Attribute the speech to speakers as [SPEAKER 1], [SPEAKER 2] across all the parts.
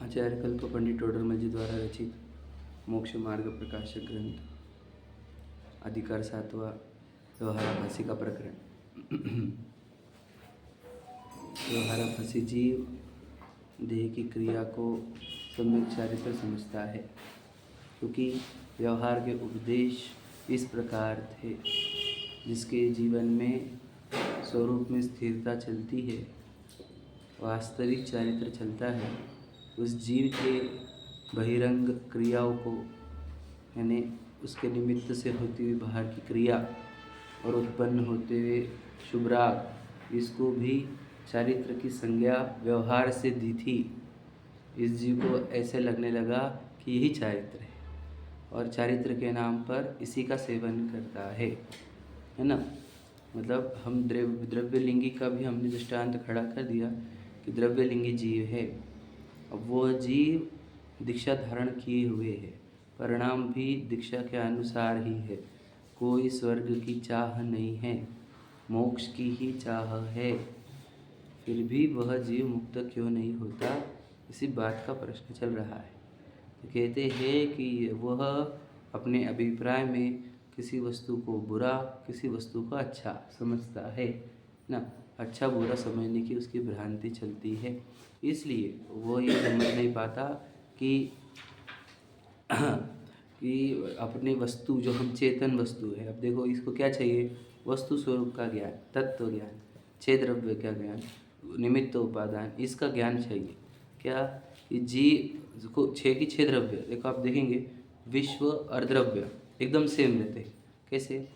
[SPEAKER 1] आचार्य कल्प पंडित टोडरमल जी द्वारा रचित मोक्ष मार्ग प्रकाशक ग्रंथ अधिकार 7वां व्यवहाराभासी का प्रकरण। व्यवहाराभासी जीव देह की क्रिया को सम्यक चारित्र समझता है, क्योंकि व्यवहार के उपदेश इस प्रकार थे जिसके जीवन में स्वरूप में स्थिरता चलती है, वास्तविक चारित्र चलता है। उस जीव के बहिरंग क्रियाओं को, यानी उसके निमित्त से होती हुई बाहर की क्रिया और उत्पन्न होते हुए शुभ राग, इसको भी चारित्र की संज्ञा व्यवहार से दी थी। इस जीव को ऐसे लगने लगा कि यही चारित्र है और चारित्र के नाम पर इसी का सेवन करता है ना। मतलब हम द्रव्यलिंगी का भी हमने दृष्टांत खड़ा कर दिया कि द्रव्यलिंगी जीव है। अब वो जीव दीक्षा धारण किए हुए है, परिणाम भी दीक्षा के अनुसार ही है। कोई स्वर्ग की चाह नहीं है, मोक्ष की ही चाह है। फिर भी वह जीव मुक्त क्यों नहीं होता, इसी बात का प्रश्न चल रहा है। तो कहते हैं कि वह अपने अभिप्राय में किसी वस्तु को बुरा, किसी वस्तु को अच्छा समझता है ना। अच्छा बुरा समझने की उसकी भ्रांति चलती है, इसलिए वो ये समझ नहीं पाता कि अपने वस्तु जो हम चेतन वस्तु है। अब देखो, इसको क्या चाहिए? वस्तु स्वरूप का ज्ञान, तत्व ज्ञान, छह द्रव्य का ज्ञान, निमित्त उपादान, इसका ज्ञान चाहिए। क्या कि जीव को छः की छह द्रव्य, देखो आप देखेंगे विश्व और द्रव्य एकदम सेम रहते हैं। कैसे?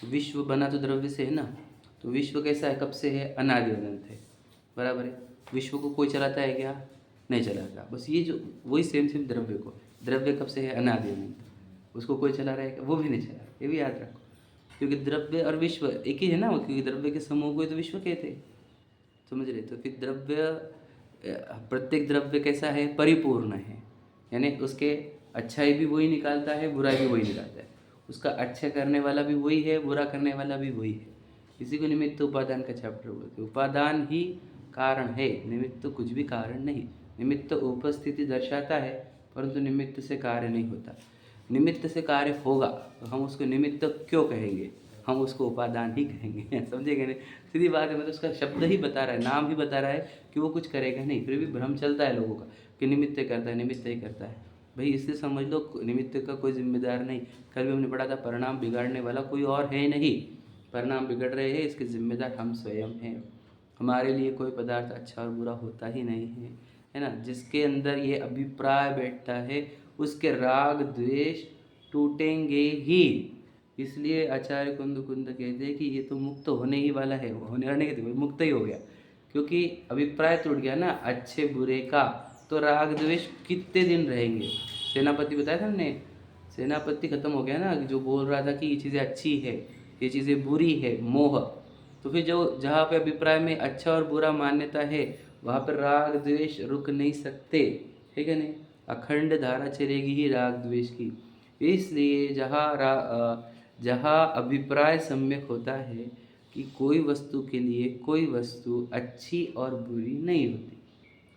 [SPEAKER 1] विश्व बना तो द्रव्य से है ना, तो विश्व कैसा है? कब से है? अनादि अनंत है, बराबर है। विश्व को कोई चलाता है क्या? नहीं चलाता। बस ये जो वही सेम द्रव्य को, द्रव्य कब से है? अनादि अनंत। उसको कोई चला रहा है क्या? वो भी नहीं चला। ये भी याद रखो, क्योंकि द्रव्य और विश्व एक ही है ना, क्योंकि द्रव्य के समूह को ही तो विश्व कहते हैं, समझ रहे? तो फिर द्रव्य, प्रत्येक द्रव्य कैसा है? परिपूर्ण है, यानी उसके अच्छाई भी वही निकालता है, बुराई भी वही निकालता है। उसका अच्छा करने वाला भी वही है, बुरा करने वाला भी वही है। इसी को निमित्त उपादान का चैप्टर बोलते हैं। उपादान ही कारण है, निमित्त तो कुछ भी कारण नहीं। निमित्त उपस्थिति दर्शाता है, परंतु निमित्त से कार्य नहीं होता। निमित्त से कार्य होगा तो हम उसको निमित्त क्यों कहेंगे? हम उसको उपादान ही कहेंगे। समझेंगे नहीं? सीधी बात है। मतलब उसका शब्द ही बता रहा है, नाम ही बता रहा है कि वो कुछ करेगा नहीं, फिर भी भ्रम चलता है लोगों का कि निमित्त करता है, निमित्त ही करता है। भाई इसलिए समझ लो, निमित्त का कोई जिम्मेदार नहीं। कल भी हमने पढ़ा था, परिणाम बिगाड़ने वाला कोई और है नहीं। परिणाम बिगड़ रहे हैं, इसके जिम्मेदार हम स्वयं हैं। हमारे लिए कोई पदार्थ अच्छा और बुरा होता ही नहीं है ना। जिसके अंदर ये अभिप्राय बैठता है, उसके राग द्वेष टूटेंगे ही। इसलिए आचार्य कुंद कहते हैं कि ये तो मुक्त होने ही वाला है, होने के मुक्त ही हो गया, क्योंकि अभिप्राय टूट गया ना अच्छे बुरे का। तो राग द्वेष कितने दिन रहेंगे? सेनापति बताया था हमने, सेनापति खत्म हो गया ना, जो बोल रहा था कि ये चीज़ें अच्छी है, ये चीज़ें बुरी है, मोह। तो फिर जो जहाँ पे अभिप्राय में अच्छा और बुरा मान्यता है, वहाँ पर राग द्वेष रुक नहीं सकते, ठीक है नहीं? अखंड धारा चलेगी ही राग द्वेष की। इसलिए जहाँ अभिप्राय सम्यक होता है कि कोई वस्तु के लिए कोई वस्तु अच्छी और बुरी नहीं होती,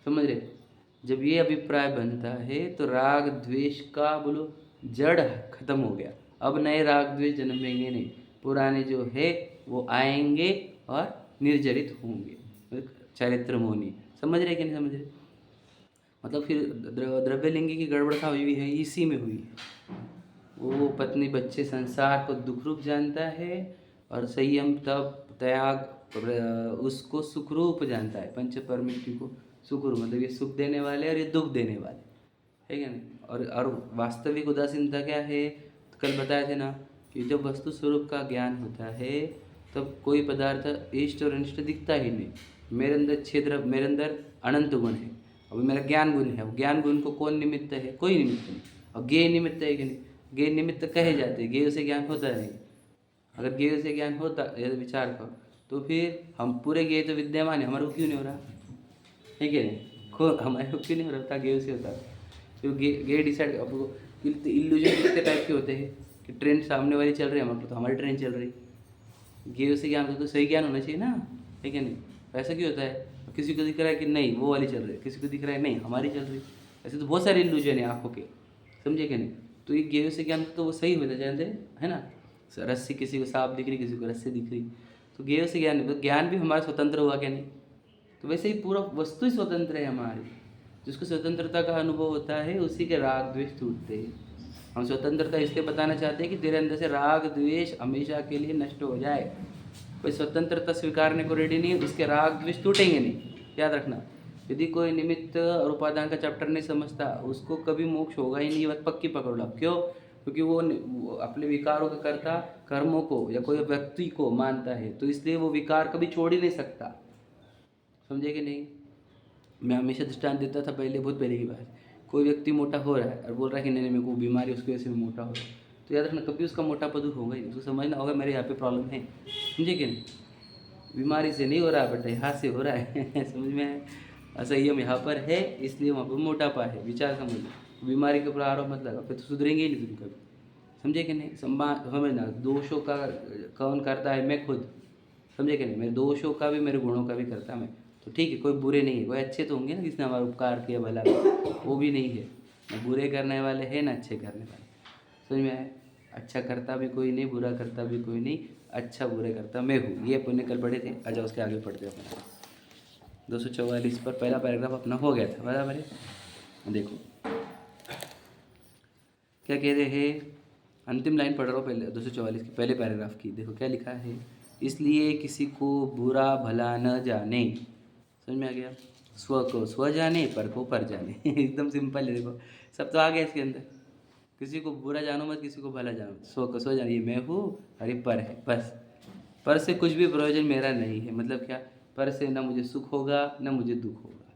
[SPEAKER 1] समझ रहे? जब ये अभिप्राय बनता है तो राग द्वेष का बोलो जड़ खत्म हो गया। अब नए राग द्वेष जन्मेंगे नहीं, पुराने जो है वो आएंगे और निर्जरित होंगे, चारित्र मोहनी। समझ रहे कि नहीं समझ रहे? मतलब फिर द्रव्यलिंगी की गड़बड़ कहाँ हुई है? इसी में हुई है। वो पत्नी बच्चे संसार को दुख रूप जानता है और संयम तप त्याग उसको सुखरूप जानता है। पंच परमिट्टी को सुखरूप, मतलब ये सुख देने वाले और ये दुख देने वाले, है क्या नहीं? और वास्तविक उदासीनता क्या है? तो कल बताए थे ना कि जब वस्तु स्वरूप का ज्ञान होता है तब कोई पदार्थ इष्ट और अनिष्ट दिखता ही नहीं। मेरे अंदर अनंत गुण है, अभी मेरा ज्ञान गुण है। ज्ञान गुण को कौन निमित्त है? कोई निमित्त नहीं। और ज्ञेय निमित्त है कि नहीं? ज्ञेय निमित्त कहे जाते हैं, ज्ञेय से ज्ञान होता नहीं। अगर ज्ञेय से ज्ञान होता, यदि विचार करो, तो फिर हम पूरे ज्ञेय तो विद्यमान है, हमारे को क्यों नहीं हो रहा? ठीक है नहीं? हमारे को क्यों नहीं हो रहा? ज्ञेय से होता। तो ज्ञेय डिसाइड, आपको इल्यूजन कितने टाइप के होते हैं कि ट्रेन सामने वाली चल रही है, हमारे तो हमारी ट्रेन चल रही। ज्ञेय से ज्ञान तो सही ज्ञान होना चाहिए ना, ठीक है नहीं? ऐसा क्यों होता है? किसी को दिख रहा है कि नहीं वो वाली चल रही है, किसी को दिख रहा है नहीं हमारी चल रही। ऐसे तो बहुत सारे इल्यूजन है आँखों के, समझे कि नहीं। तो ये ज्ञेय से ज्ञान तो वो सही होता जाते है ना। रस्सी, किसी को सांप दिख रही, किसी को रस्सी दिख रही, तो ज्ञेय से ज्ञान, तो ज्ञान भी हमारा स्वतंत्र हुआ क्या नहीं। तो वैसे ही पूरा वस्तु ही स्वतंत्र है हमारी। जिसको स्वतंत्रता का अनुभव होता है उसी के राग द्वेष टूटते हैं। हम स्वतंत्रता इसलिए बताना चाहते हैं कि तेरे अंदर से राग द्वेष हमेशा के लिए नष्ट हो जाए। कोई स्वतंत्रता स्वीकारने को रेडी नहीं है, उसके राग द्वेष टूटेंगे नहीं, याद रखना। यदि कोई निमित्त और उपादान का चैप्टर नहीं समझता, उसको कभी मोक्ष होगा ही नहीं, ये बात पक्की पकड़ लो। क्यों? क्योंकि वो अपने विकारों का कर्ता कर्मों को या कोई व्यक्ति को मानता है, तो इसलिए वो विकार कभी छोड़ ही नहीं सकता, समझे कि नहीं। मैं हमेशा दृष्टांत देता था पहले, बहुत पहले की बात। कोई व्यक्ति मोटा हो रहा है और बोल रहा है कि नहीं मेरे को बीमारी, उसकी वजह से मैं मोटा हो रहा हूँ, तो याद रखना कभी उसका मोटापा दूर होगा ही नहीं। उसको समझना होगा मेरे यहाँ पे प्रॉब्लम है, समझे कि नहीं। बीमारी से नहीं हो रहा बेटा, यहाँ से हो रहा है समझ में है। असंयम यहाँ पर है, इसलिए वहाँ पर मोटापा है, विचार समझ लो। बीमारी के ऊपर आरोप मत लगा, फिर तो सुधरेंगे ही नहीं तुम कभी, समझे कि नहीं। समझना, दोषों का कौन करता है? मैं खुद, समझे कि नहीं। मेरे दोषों का भी मेरे गुणों का भी करता मैं, तो ठीक है, कोई बुरे नहीं है। कोई अच्छे तो होंगे ना, जिसने हमारा उपकार किया भला, वो भी नहीं है। न बुरे करने वाले हैं ना अच्छे करने वाले, समझ में आया। अच्छा करता भी कोई नहीं, बुरा करता भी कोई नहीं, अच्छा बुरे करता मैं हूँ। ये अपन ने कल पढ़े थे। अच्छा उसके आगे पढ़ते हैं अपन। 244 पर पहला पैराग्राफ अपना हो गया था, बराबर है। देखो क्या कह रहे हैं, अंतिम लाइन पढ़ रहा हूँ पहले 244 के पहले पैराग्राफ की। देखो क्या लिखा है, इसलिए किसी को बुरा भला न जाने। समझ में आ गया? स्व को स्व जाने, पर को पर जाने एकदम सिंपल है। देखो सब तो आ गया इसके अंदर। किसी को बुरा जानो मत, किसी को भला जानो। स्व को स्व जानिए, मैं हूँ और ये पर है, बस। पर से कुछ भी प्रयोजन मेरा नहीं है। मतलब क्या? पर से ना मुझे सुख होगा ना मुझे दुख होगा।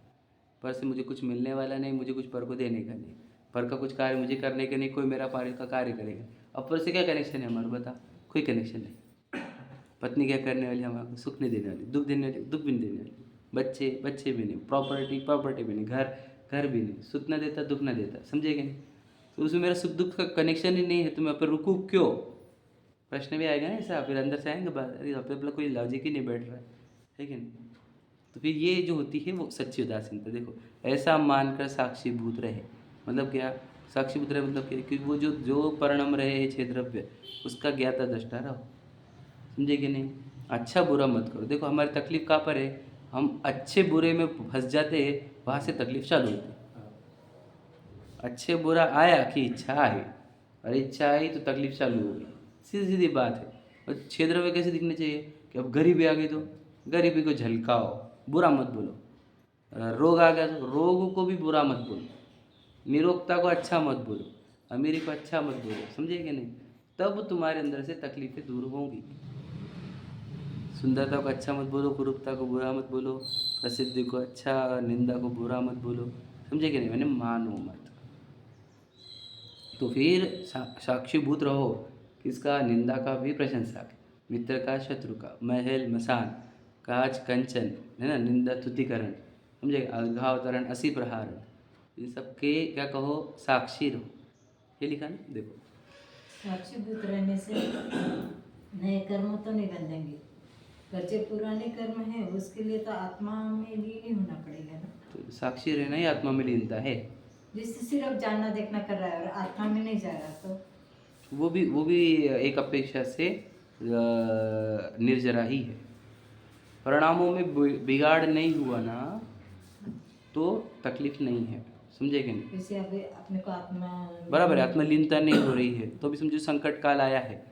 [SPEAKER 1] पर से मुझे कुछ मिलने वाला नहीं, मुझे कुछ पर को देने का नहीं। पर का कुछ कार्य मुझे करने का नहीं, कोई मेरा पर का कार्य करेगा। अब पर से क्या कनेक्शन है हमारा, बता? कोई कनेक्शन नहीं। पत्नी क्या करने वाली, हमारे सुख नहीं देने वाली, दुख देने वाली, दुख भी नहीं देने वाली। बच्चे बच्चे भी नहीं, प्रॉपर्टी भी नहीं, घर भी नहीं। सुख ना देता, दुख ना देता, समझेगा नहीं। तो उसमें मेरा सुख दुख का कनेक्शन ही नहीं है, तो मैं पर रुकूँ क्यों? प्रश्न भी आएगा ना ऐसा, फिर अंदर से आएंगे बात, अरे अपना कोई लॉजिक ही नहीं बैठ रहा है कि नहीं। तो फिर ये जो होती है वो सच्ची उदासीनता। देखो ऐसा मानकर साक्षीभूत रहे, मतलब क्या? साक्षीभूत रहे मतलब क्या? कि वो जो परिणाम रहे है छह द्रव्य, उसका ज्ञाता दृष्टा रहो, समझे कि नहीं। अच्छा बुरा मत करो। देखो हमारी तकलीफ कहाँ पर है, हम अच्छे बुरे में फंस जाते हैं, वहाँ से तकलीफ चालू होती है। अच्छे बुरा आया कि इच्छा आई, और इच्छा आई तो तकलीफ चालू हो गई, सीधी सीधी बात है। और छह द्रव्य कैसे दिखने चाहिए कि अब गरीबी आ गई तो गरीबी को झलकाओ, बुरा मत बोलो। रोग आ गया तो रोग को भी बुरा मत बोलो। निरोगता को अच्छा मत बोलो, अमीरी को अच्छा मत बोलो, समझे कि नहीं। तब तुम्हारे अंदर से तकलीफें दूर होंगी। सुंदरता को अच्छा मत बोलो, कुरूपता को बुरा मत बोलो, प्रसिद्धि को अच्छा, निंदा को बुरा मत बोलो, समझे कि नहीं। मैंने मानो मत। तो फिर साक्षीभूत रहो किसका? निंदा का भी प्रशंसा का, मित्र का शत्रु का, महल मसान, काज कंचन, है ना, निंदा तुतिकरण, समझे, अलघावतरण असी प्रहारण, इन सबके क्या कहो? साक्षी रहो। ये लिखा ना, देखो।
[SPEAKER 2] साक्षीभूत रहने से नए कर्म तो नहीं बंधेंगे, पर जो पुराने कर्म है उसके लिए तो आत्मा में लीन ही होना पड़ेगा ना।
[SPEAKER 1] तो साक्षी रहना ही आत्मा में लीनता है।
[SPEAKER 2] जिससे सिर्फ जानना देखना कर रहा है और आत्मा में नहीं जा रहा, तो
[SPEAKER 1] वो भी एक अपेक्षा से निर्जरा ही है। परिणामों में बिगाड़ नहीं हुआ ना तो तकलीफ नहीं है, समझे कि नहीं।
[SPEAKER 2] जैसे अभी अपने को आत्मा
[SPEAKER 1] बराबर है, आत्मलीनता नहीं हो रही है तो भी समझो संकट काल आया है।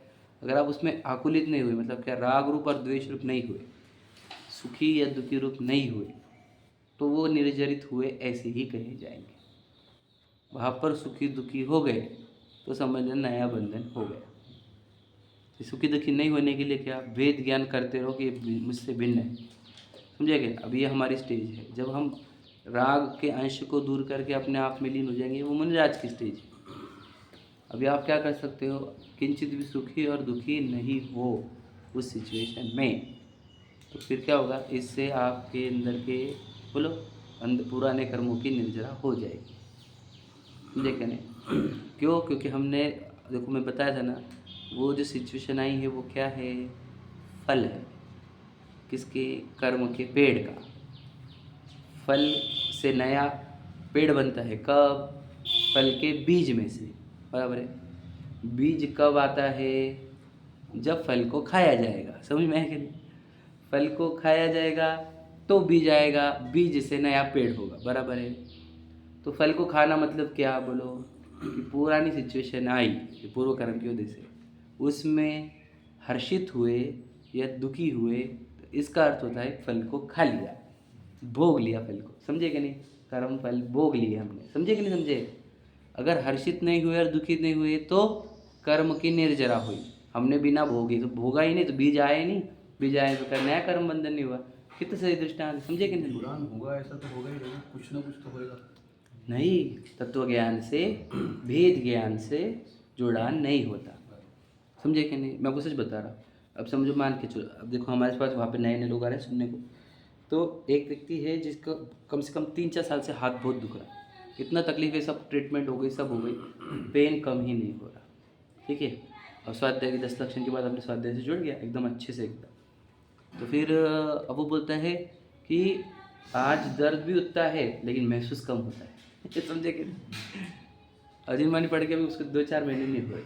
[SPEAKER 1] अगर आप उसमें आकुलित नहीं हुए, मतलब क्या, राग रूप और द्वेष रूप नहीं हुए, सुखी या दुखी रूप नहीं हुए, तो वो निर्जरित हुए ऐसे ही कहे जाएंगे। वहाँ पर सुखी दुखी हो गए तो समझ लेना नया बंधन हो गया। सुखी दुखी नहीं होने के लिए क्या? भेद ज्ञान करते रहो कि ये मुझसे भिन्न है, समझेंगे। अब ये हमारी स्टेज है, जब हम राग के अंश को दूर करके अपने आप में लीन हो जाएंगे, वो मुनिराज की स्टेज है। अभी आप क्या कर सकते हो? किंचित भी सुखी और दुखी नहीं हो उस सिचुएशन में, तो फिर क्या होगा? इससे आपके अंदर के बोलो अंदर पुराने कर्मों की निर्जरा हो जाएगी, समझे क्या नहीं। क्यों? क्योंकि हमने, देखो मैं बताया था ना, वो जो सिचुएशन आई है वो क्या है? फल है। किसके? कर्म के पेड़ का। फल से नया पेड़ बनता है कब? फल के बीज में से, बराबर है। बीज कब आता है? जब फल को खाया जाएगा, समझ में है कि नहीं? फल को खाया जाएगा तो बीज आएगा, बीज से नया पेड़ होगा, बराबर है। तो फल को खाना मतलब क्या बोलो? कि पुरानी सिचुएशन आई पूर्व कर्म की वजह से, उसमें हर्षित हुए या दुखी हुए, तो इसका अर्थ होता है फल को खा लिया, भोग लिया फल को, समझे कि नहीं? कर्म फल भोग लिए हमने, समझे कि नहीं समझे? अगर हर्षित नहीं हुए और दुखित नहीं हुए तो कर्म की निर्जरा हुई, हमने बिना भोगे तो भोगा ही नहीं, तो बीज आए ही नहीं, बीज आए तो नया कर्म बंधन नहीं हुआ। कितने सही दृष्टांत, समझे कि नहीं?
[SPEAKER 3] जुड़ान होगा ऐसा तो होगा ही, लेकिन कुछ ना कुछ तो होएगा।
[SPEAKER 1] नहीं, तत्व ज्ञान से, भेद ज्ञान से जुड़ान नहीं होता, समझे कि नहीं? मैं आपको सच बता रहा हूँ। अब समझो, मान के चलो, अब देखो हमारे पास वहाँ पे नए नए लोग आ रहे हैं सुनने को, तो एक व्यक्ति है जिसका कम से कम 3-4 साल से हाथ बहुत दुख रहा है, इतना तकलीफ है, सब ट्रीटमेंट हो गई, सब हो गई, पेन कम ही नहीं हो रहा, ठीक है। और स्वाध्याय की 10 लक्षण के बाद अपने स्वाध्याय से जुड़ गया एकदम अच्छे से एकदम। तो फिर अब वो बोलता है कि आज दर्द भी उतना है लेकिन महसूस कम होता है समझे कि नहीं? अजीमानी पढ़ के भी उसको 2-4 महीने नहीं हुए।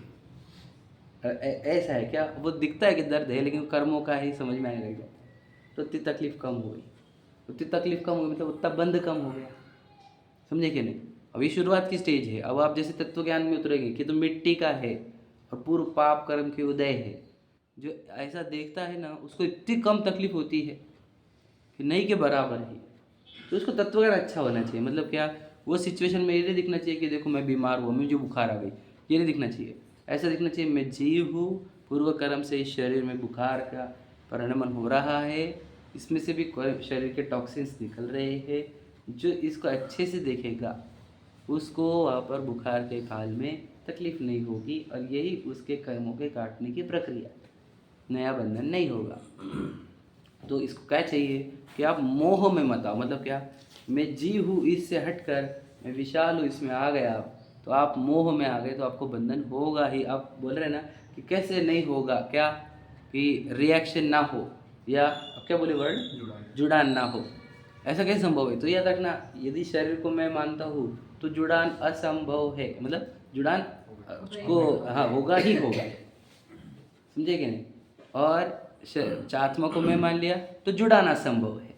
[SPEAKER 1] ऐसा है क्या? वो दिखता है कि दर्द है लेकिन कर्मों का ही समझ में आने लग जाता है, तो उतनी तकलीफ कम हो गई, उतनी तकलीफ कम हो गई मतलब उतना बंद कम हो गया, समझे कि नहीं? अभी शुरुआत की स्टेज है। अब आप जैसे तत्व ज्ञान में उतरेंगे कि तो मिट्टी का है और पूर्व पाप कर्म के उदय है, जो ऐसा देखता है ना उसको इतनी कम तकलीफ होती है कि नहीं के बराबर ही। तो उसको तत्व ज्ञान अच्छा होना चाहिए, मतलब क्या, वो सिचुएशन में ये नहीं दिखना चाहिए कि देखो मैं बीमार हुआ, मुझे बुखार आ गई, ये नहीं दिखना चाहिए। ऐसा दिखना चाहिए मैं जीव हूँ, पूर्व कर्म से इस शरीर में बुखार का परिणमन हो रहा है, इसमें से भी शरीर के टॉक्सिन्स निकल रहे हैं। जो इसको अच्छे से देखेगा उसको वहाँ पर बुखार के काल में तकलीफ नहीं होगी, और यही उसके कर्मों के काटने की प्रक्रिया, नया बंधन नहीं होगा। तो इसको क्या चाहिए कि आप मोह में मत आओ, मतलब क्या, मैं जीव हूँ इससे हटकर मैं विशाल हूँ इसमें आ गया आप, तो आप मोह में आ गए तो आपको बंधन होगा ही। आप बोल रहे हैं ना कि कैसे नहीं होगा, क्या कि रिएक्शन ना हो, या अब क्या बोले वर्ड, जुड़ान ना हो, ऐसा कैसे संभव है? तो याद रखना, यदि शरीर को मैं मानता हूँ तो जुड़ान असंभव है, मतलब जुड़ान को हाँ होगा ही होगा, समझे कि नहीं? और आत्मा को मैं मान लिया तो जुड़ाना संभव है,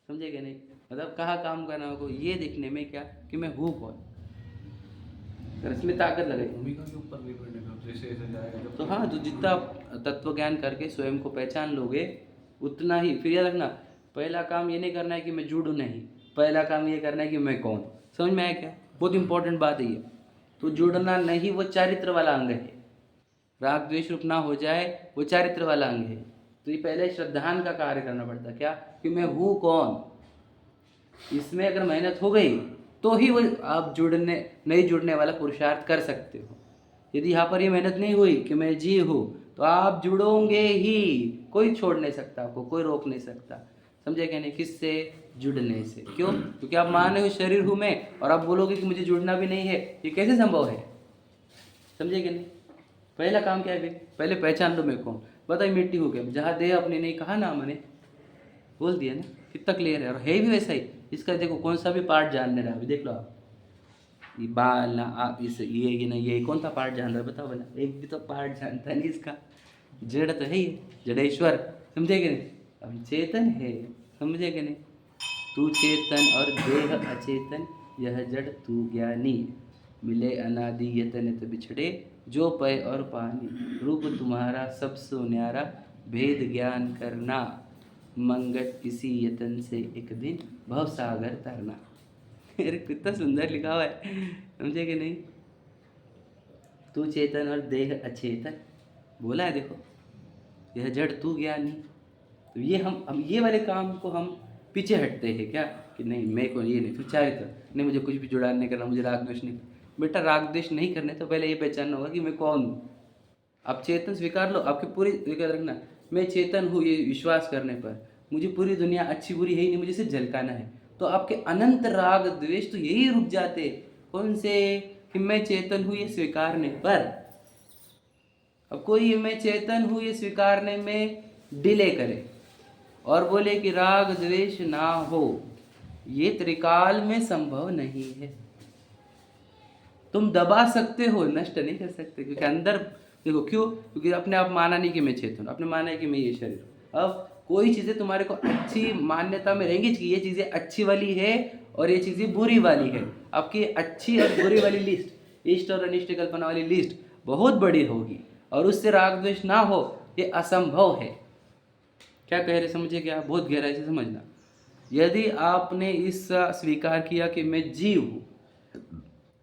[SPEAKER 1] समझे कि नहीं? मतलब कहाँ काम करना होगा ये देखने में, क्या कि मैं हूँ कौन, अगर इसमें ताकत लगे
[SPEAKER 3] भूमिका के ऊपर निर्भर नहीं करता, जैसे ऐसे जाएगा जब
[SPEAKER 1] तो हाँ, तो जितना आप तत्व ज्ञान करके स्वयं को पहचान लोगे उतना ही। फिर याद रखना, पहला काम ये नहीं करना है कि मैं जुड़ूँ, नहीं, पहला काम ये करना है कि मैं कौन। समझ में आया क्या? बहुत इंपॉर्टेंट बात है ये। तो जुड़ना नहीं, वो चारित्र वाला अंग है, राग द्वेष रूप ना हो जाए, वो चारित्र वाला अंग है। तो ये पहले श्रद्धान का कार्य करना पड़ता, क्या कि मैं हूँ कौन। इसमें अगर मेहनत हो गई तो ही वो आप जुड़ने, नहीं जुड़ने वाला पुरुषार्थ कर सकते हो। यदि यहाँ पर ये मेहनत नहीं हुई कि मैं जीव हूँ, तो आप जुड़ोगे ही, कोई छोड़ नहीं सकता आपको, कोई रोक नहीं सकता, समझे क्या नहीं? किससे? जुड़ने से। क्यों? क्योंकि आप मान रहे हो शरीर हूँ मैं, और आप बोलोगे कि मुझे जुड़ना भी नहीं है, ये कैसे संभव है? समझे क्या नहीं? पहला काम क्या है? पहले पहचान लो मैं कौन। बताइए, मिट्टी हो गया, जहाँ देह अपने नहीं कहा ना, मैंने बोल दिया ना, कितना क्लियर है। और है भी वैसा ही। इसका देखो कौन सा भी पार्ट जानने रहा, अभी देख लो आप, ये बाल ना, आप इस ये ना, ये कौन सा पार्ट जान रहा है बताओ भला? एक भी तो पार्ट जानता नहीं इसका। जड़ तो है ही, जड़ेश्वर, समझे कि नहीं? अब चेतन है, समझे कि नहीं? तू चेतन और देह अचेतन, यह जड़ तू ज्ञानी, मिले अनादि यतन त बिछड़े, जो पय और पानी, रूप तुम्हारा सबसो न्यारा, भेद ज्ञान करना, मंगट इसी यतन से एक दिन भव सागर तरना। अरे कितना सुंदर लिखा हुआ है, समझे कि नहीं? तू चेतन और देह अचेतन बोला है, देखो, यह जड़ तू ज्ञानी। तो ये हम ये वाले काम को हम पीछे हटते हैं, क्या कि नहीं मैं को ये नहीं, फिर चारित्र नहीं, मुझे कुछ भी जुड़ान नहीं करना, मुझे राग द्वेष नहीं। बेटा, राग द्वेष नहीं करने तो पहले ये पहचानना होगा कि मैं कौन हूँ। आप चेतन स्वीकार लो, आपकी पूरी याद रखना, मैं चेतन हूँ, ये विश्वास करने पर मुझे पूरी दुनिया अच्छी बुरी है ही नहीं, मुझे सिर्फ झलकाना है, तो आपके अनंत राग द्वेष तो यही रुक जाते। कौन से? कि मैं चेतन हूँ ये स्वीकारने पर। अब कोई मैं चेतन हूँ ये स्वीकारने में डिले करे और बोले कि राग द्वेष ना हो, ये त्रिकाल में संभव नहीं है। तुम दबा सकते हो, नष्ट नहीं कर सकते, क्योंकि अंदर देखो क्यों, क्योंकि अपने आप माना नहीं कि मैं चेतन, अपने माना है कि मैं ये शरीर हूं। अब कोई चीज़ें तुम्हारे को अच्छी मान्यता में रहेंगी कि ये चीज़ें अच्छी वाली है और ये चीज़ें बुरी वाली है। आपकी अच्छी और बुरी वाली लिस्ट, इष्ट और अनिष्ट कल्पना वाली लिस्ट बहुत बड़ी होगी, और उससे राग द्वेष ना हो ये असंभव है। क्या कह रहे समझे क्या? बहुत गहराई से समझना। यदि आपने इस स्वीकार किया कि मैं जीव हूँ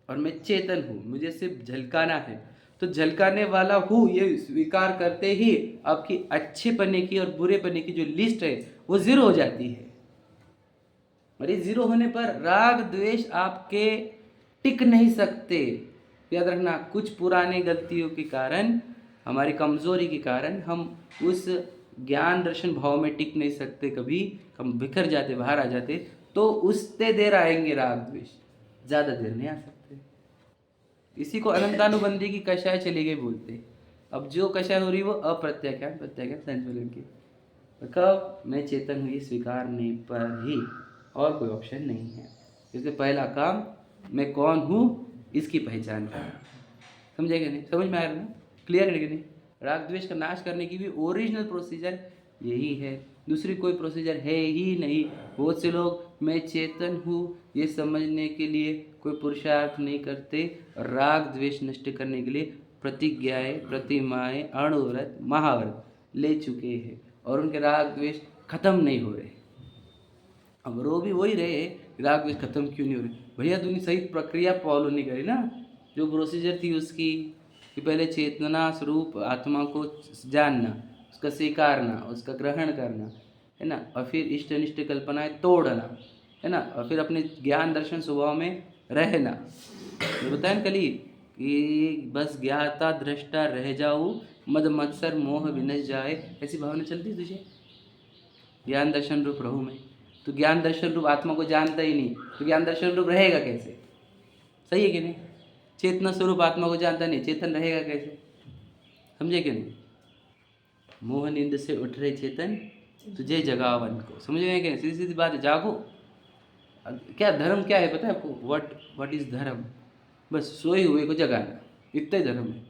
[SPEAKER 1] और मैं चेतन हूँ, मुझे सिर्फ झलकाना है, तो झलकाने वाला हूँ ये स्वीकार करते ही आपकी अच्छे पने की और बुरे पने की जो लिस्ट है वो जीरो हो जाती है। और ये जीरो होने पर राग द्वेष आपके टिक नहीं सकते। याद रखना, कुछ पुराने गलतियों के कारण, हमारी कमजोरी के कारण हम उस ज्ञान दर्शन भाव में टिक नहीं सकते, कभी हम बिखर जाते, बाहर आ जाते, तो उससे देर आएंगे राग द्वेष, ज़्यादा देर नहीं आ सकते। इसी को अनंतानुबंधी की कषाय चली गई बोलते। अब जो कषाय हो रही वो अप्रत्याख्यान प्रत्याख्यान संचलन की, कब मैं चेतन हूँ ये स्वीकारने पर ही, और कोई ऑप्शन नहीं है। इसलिए पहला काम मैं कौन हूँ इसकी पहचान करना। समझेगा नहीं? समझ में आ रहा ना? क्लियर है कि नहीं? राग द्वेष का नाश करने की भी ओरिजिनल प्रोसीजर यही है, दूसरी कोई प्रोसीजर है ही नहीं। बहुत से लोग मैं चेतन हूँ ये समझने के लिए कोई पुरुषार्थ नहीं करते, राग द्वेष नष्ट करने के लिए प्रतिज्ञाएं, प्रतिमाएं, अणुव्रत, महाव्रत ले चुके हैं, और उनके राग द्वेष खत्म नहीं हो रहे। अब रो भी वही रहे, राग द्वेष खत्म क्यों नहीं हो रहे? भैया तूने सही प्रक्रिया फॉलो नहीं करी ना, जो प्रोसीजर थी उसकी, कि पहले चेतना स्वरूप आत्मा को जानना, उसका स्वीकारना, उसका ग्रहण करना, है ना, और फिर इष्ट अनिष्ट कल्पनाएं तोड़ना, है ना, और फिर अपने ज्ञान दर्शन स्वभाव में रहना। तो बताया ना कली कि बस ज्ञाता दृष्टा रह जाऊँ, मद मत्सर मोह विनश जाए, ऐसी भावना चलती तुझे ज्ञान दर्शन रूप रहूँ में। तो ज्ञान दर्शन रूप आत्मा को जानता ही नहीं, तो ज्ञान दर्शन रूप रहेगा कैसे? सही है कि नहीं? चेतना स्वरूप आत्मा को जानता नहीं, चेतन रहेगा कैसे? समझे कि नहीं? मोह नींद से उठ रहे चेतन तुझे जगावन को, समझ में क्या? सीधी सीधी बात है, जागो। क्या धर्म क्या है पता है आपको? व्हाट इज धर्म? बस सोए हुए को जगाना, इतना ही धर्म है,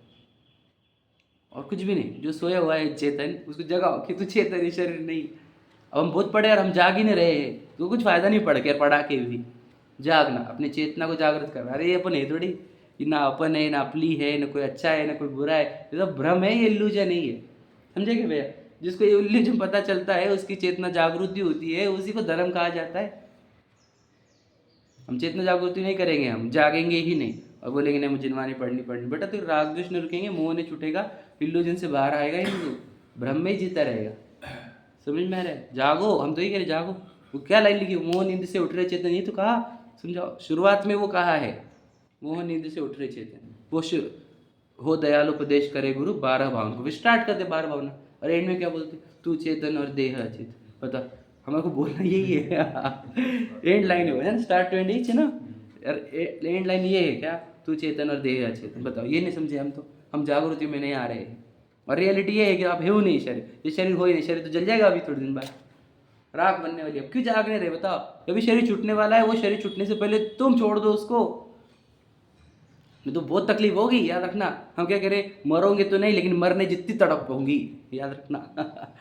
[SPEAKER 1] और कुछ भी नहीं। जो सोया हुआ है चेतन, उसको जगाओ कि तू चेतन है, शरीर नहीं। अब हम बहुत पढ़े और हम जाग ही नहीं रहे हैं, तो कुछ फायदा नहीं पड़ के पढ़ा के भी। जागना, अपनी चेतना को जागृत करना। अरे ये अपन है थोड़ी, ना अपन है, ना अपली है, ना कोई अच्छा है, ना कोई बुरा है, ये सब भ्रम है, ये इल्यूजन नहीं है। समझे क्या भैया? जिसको ये इल्यूजन पता चलता है, उसकी चेतना जागृति होती है, उसी को धर्म कहा जाता है। हम चेतना जागृति नहीं करेंगे, हम जागेंगे ही नहीं और बोलेंगे नहीं मुझे जिनवानी पढ़नी बेटा, तो राग द्वेष नहीं रुकेंगे, मोह नहीं छूटेगा, इल्यूजन से बाहर आएगा ही नहीं, भ्रम में ही जीता रहेगा। समझ में आ रहा है? जागो, हम तो ही कह रहे जागो। वो क्या लाइन लिखी? मोह नींद से उठ रहे चेतन, ये तो कहा, समझाओ। शुरुआत में वो कहा है मोह नींद से उठ रहे चेतन, वो हो दयालु उपदेश करे गुरु 12 भावना को स्टार्ट करते 12 भावना, और एंड में क्या बोलते? तू चेतन और देह अचेत। पता हमारे को बोलना यही है। एंड लाइन है ना, स्टार्ट टू एंड ही है ना, एंड लाइन ये है क्या? तू चेतन और देह अचेतन। बताओ, ये नहीं समझे हम तो, हम जागृति में नहीं आ रहे हैं। और रियलिटी ये है कि आप हो नहीं शरीर, ये शरीर हो ही नहीं, शरीर तो जल जाएगा अभी थोड़े दिन बाद, राख बनने वाली। अब क्यों जाग नहीं रहे बताओ? अभी शरीर छूटने वाला है, वो शरीर छूटने से पहले तुम छोड़ दो उसको, नहीं तो बहुत तकलीफ होगी। याद रखना, हम क्या करें, मरोगे तो नहीं, लेकिन मरने जितनी तड़प होगी, याद रखना।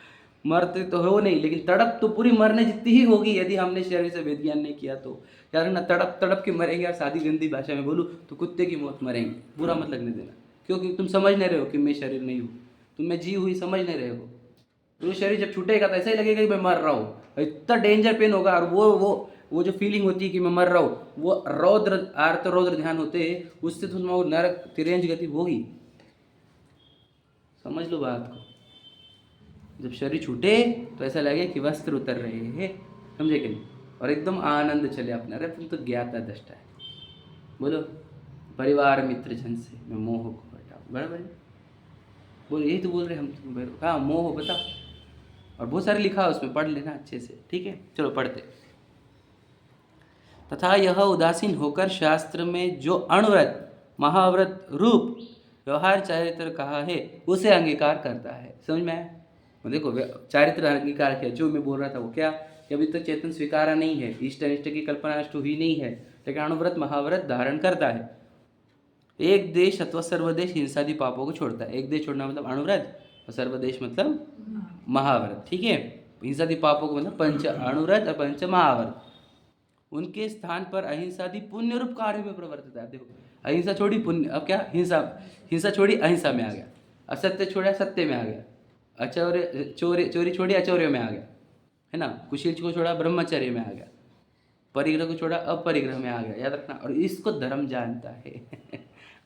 [SPEAKER 1] मरते तो हो नहीं, लेकिन तड़प तो पूरी मरने जितनी ही होगी, यदि हमने शरीर से वेद ज्ञान नहीं किया तो। याद रखना, तड़प तड़प के मरेंगे। और सादी गंदी भाषा में बोलूँ तो कुत्ते की मौत मरेंगे, बुरा मत लगने देना, क्योंकि तुम समझ नहीं रहे हो कि मैं शरीर नहीं हूँ, तुम मैं जी हुई समझ नहीं रहे हो। वो शरीर जब छूटेगा तो ऐसा ही लगेगा कि मैं मर रहा हूँ, इतना डेंजर पेन होगा। और वो जो फीलिंग होती है कि मैं मर रहा हूँ, वो रौद्र आर्त रौद्र ध्यान होते हैं, उससे तो वो नरक तिरंज गति होगी। समझ लो बात को। जब शरीर छूटे तो ऐसा लगे कि वस्त्र उतर रहे हैं, समझे कि नहीं? और एकदम आनंद चले अपना। अरे तुम तो ज्ञाता दृष्टा है, बोलो परिवार मित्र जन से मैं मोह को हटाऊँ, बराबर है? बोलो, यही तो बोल रहे हम तुम। हाँ, मोह बता, और बहुत सारे लिखा है उसमें, पढ़ लेना अच्छे से, ठीक है? चलो पढ़ते। तथा यह उदासीन होकर शास्त्र में जो अणुव्रत महाव्रत रूप व्यवहार चारित्र कहा है उसे अंगीकार करता है। समझ में आया? देखो, चारित्र अंगीकार किया, जो मैं बोल रहा था वो क्या, कि अभी तक चेतन स्वीकारा नहीं है, इष्ट अनिष्ट की कल्पना नष्ट हुई नहीं है, लेकिन अणुव्रत महाव्रत धारण करता है। एक देश अथवा सर्वदेश हिंसादि पापों को छोड़ता है। एक देश छोड़ना मतलब अणुव्रत, और सर्वदेश मतलब महाव्रत, ठीक है। हिंसादि पापों को मतलब पंच अणुव्रत और पंच महाव्रत। उनके स्थान पर अहिंसादि पुण्य रूप कार्य में प्रवर्तित है। देखो, अहिंसा छोड़ी पुण्य, अब क्या हिंसा छोड़ी अहिंसा में आ गया, असत्य छोड़ा सत्य में आ गया, चोरी छोड़ी अचौर्य में आ गया, है ना। कुशील को छोड़ा ब्रह्मचर्य में आ गया, परिग्रह को छोड़ा अपरिग्रह में आ गया, याद रखना। और इसको धर्म जानता है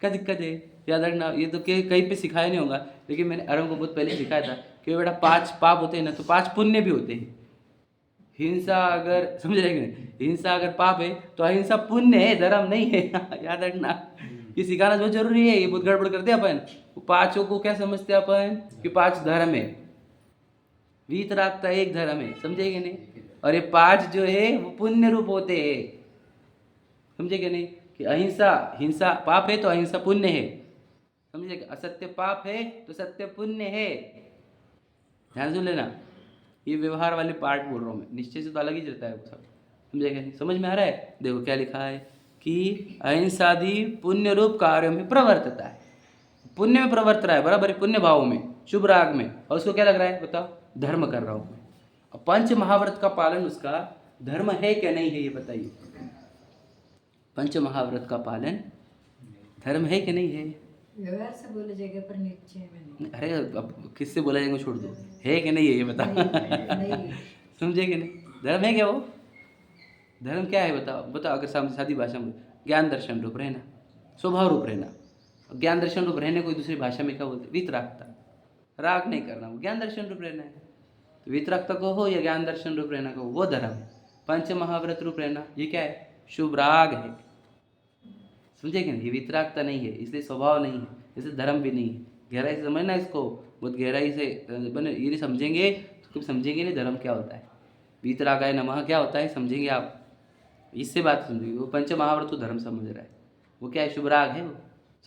[SPEAKER 1] क्या दिक्कत है, याद रखना। ये तो कहीं पे सिखाया नहीं होगा, लेकिन मैंने अरम को बहुत पहले सिखाया था कि बेटा 5 पाप होते हैं ना, तो 5 पुण्य भी होते हैं। हिंसा अगर समझ रहे हैं, हिंसा अगर पाप है तो अहिंसा पुण्य है, धर्म नहीं है याद रखना। ये सिखाना बहुत जरूरी है। ये बहुत गड़बड़ करते हैं अपन। 5 को क्या समझते हैं अपन कि 5 धर्म है, वीतरागता एक धर्म है, समझेगे नहीं। और ये 5 जो है वो पुण्य रूप होते हैं, समझेगे नहीं। कि हिंसा पाप है तो अहिंसा पुण्य है, समझेगा। असत्य पाप है तो सत्य पुण्य है, ध्यान सुन लेना। ये व्यवहार वाले पार्ट बोल रहा हूँ मैं, निश्चय से तो अलग ही रहता है वो सब, समझेगा नहीं। समझ में आ रहा है। देखो क्या लिखा है कि अहिंसादि पुण्य रूप कार्यों में प्रवर्तता है, पुण्य में प्रवर्त रहा है, बराबर है, पुण्य भाव में, शुभ राग में। और उसको क्या लग रहा है बताओ, धर्म कर रहा हूँ मैं। और पंच महाव्रत का पालन उसका धर्म है क्या नहीं है, ये बताइए। पंच महाव्रत का पालन धर्म है कि नहीं है?
[SPEAKER 2] व्यवहार से बोले जगह पर निश्चय में नहीं।
[SPEAKER 1] अरे अब किससे बोला जाएगा, छोड़ दो, है कि नहीं है ये बता
[SPEAKER 2] नहीं।
[SPEAKER 1] समझे कि नहीं। धर्म है क्या वो? धर्म क्या है बताओ, बताओ। अगर सादी भाषा में ज्ञान दर्शन रूप रहना, स्वभाव रूप रहना। ज्ञान दर्शन रूप रहने कोई दूसरी भाषा में क्या बोलते, वीतरागता, राग नहीं करना, वो ज्ञान दर्शन रूप रहना है। तो वीतरागता को हो या ज्ञान दर्शन रूप रहना को, वो धर्म है। पंच महाव्रत रूप रहना ये क्या है, शुभ राग है, समझे कि नहीं। ये वीतरागता नहीं है, इसलिए स्वभाव नहीं है, इसलिए धर्म भी नहीं है। गहराई से समझना इसको, बहुत गहराई से बने। ये नहीं समझेंगे तो कभी समझेंगे नहीं धर्म क्या होता है, वीतरागाय नमः क्या होता है, समझेंगे आप, इससे बात समझेंगे। वो पंच महाव्रत तो धर्म समझ रहा है, वो क्या है, शुभ राग है वो,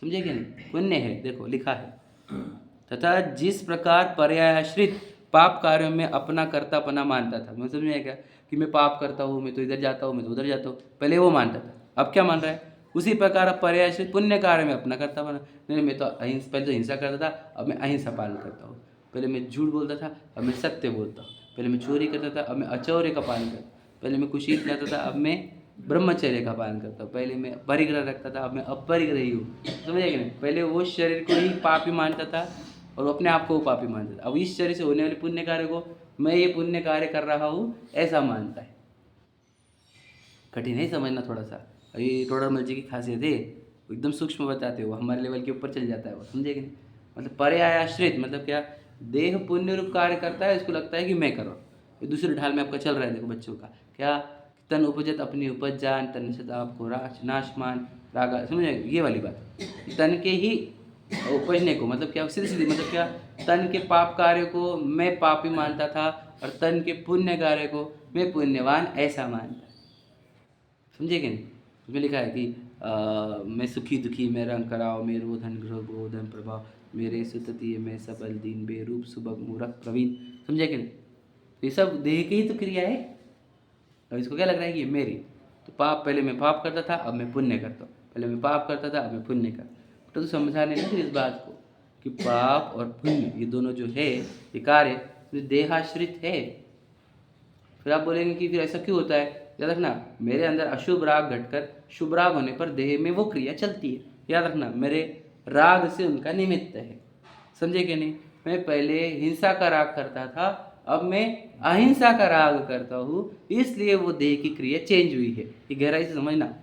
[SPEAKER 1] समझे कि नहीं, पुण्य है। देखो लिखा है, तथा जिस प्रकार पर्यायाश्रित पाप कार्यों में अपना कर्तापना मानता था। मैं समझ में क्या कि मैं पाप करता हूँ, मैं तो इधर जाता हूँ, मैं तो उधर जाता हूँ, पहले वो मानता था। अब क्या मान रहा है, उसी प्रकार अब पर्यायाश्रित पुण्य कार्य में अपना कर्तापना। नहीं, मैं तो पहले तो हिंसा करता था, अब मैं अहिंसा पालन करता हूँ। पहले मैं झूठ बोलता था, अब मैं सत्य बोलता हूँ। पहले मैं चोरी करता था, अब मैं अचौर्य का पालन करता हूँ। पहले मैं कुशील जाता था, अब मैं ब्रह्मचर्य का पालन करता हूँ। पहले मैं परिग्रह रखता था, अब मैं अपरिग्रही हूँ, समझे कि नहीं। पहले वो शरीर को ही पापी मानता था और अपने आप को पापी मानता था। अब इस शरीर से होने वाले पुण्य कार्य को मैं ये पुण्य कार्य कर रहा हूँ ऐसा मानता है। कठिन है समझना थोड़ा सा। ये टोडरमल जी की खासियत है, एकदम सूक्ष्म बताते हो, हमारे लेवल के ऊपर चल जाता है वो, समझे कि नहीं। मतलब पर्यायाश्रित मतलब क्या, देह पुण्य रूप कार्य करता है, इसको लगता है कि मैं कर रहा हूँ। ये दूसरे ढाल में आपका चल रहा है, देखो बच्चों का क्या, तन उपजत अपनी उपज जान, तन से आपको नाशमान रागा, समझे ये वाली बात। तन के ही उपजने को मतलब क्या, सीधी सीधी मतलब क्या, तन के पाप कार्य को मैं पापी मानता था और तन के पुण्य कार्य को मैं पुण्यवान ऐसा मानता, समझे कि नहीं। उसमें लिखा है कि मैं सुखी दुखी, मैं रंग कराओ, मैं रोधन ग्रह गोधन प्रभाव, मेरे सुतती मैं सबल दीन, बेरूप सुबह मूरख प्रवीण, समझे कि नहीं। ये सब देह की ही तो क्रिया है। अब इसको क्या लग रहा है कि ये मेरी, तो पाप, पहले मैं पाप करता था अब मैं पुण्य करता हूँ, पहले मैं पाप करता था अब मैं पुण्य करता हूँ। तो समझाने ना फिर इस बात को कि पाप और पुण्य ये दोनों जो है ये कार्य देहाश्रित है। फिर आप बोलेंगे कि फिर ऐसा क्यों होता है, याद रखना मेरे अंदर अशुभ राग घटकर शुभ राग होने पर देह में वो क्रिया चलती है। याद रखना मेरे राग से उनका निमित्त है, समझे कि नहीं। मैं पहले हिंसा का राग करता था, अब मैं अहिंसा का राग करता हूँ, इसलिए वो देह की क्रिया चेंज हुई है। ये गहराई से समझना,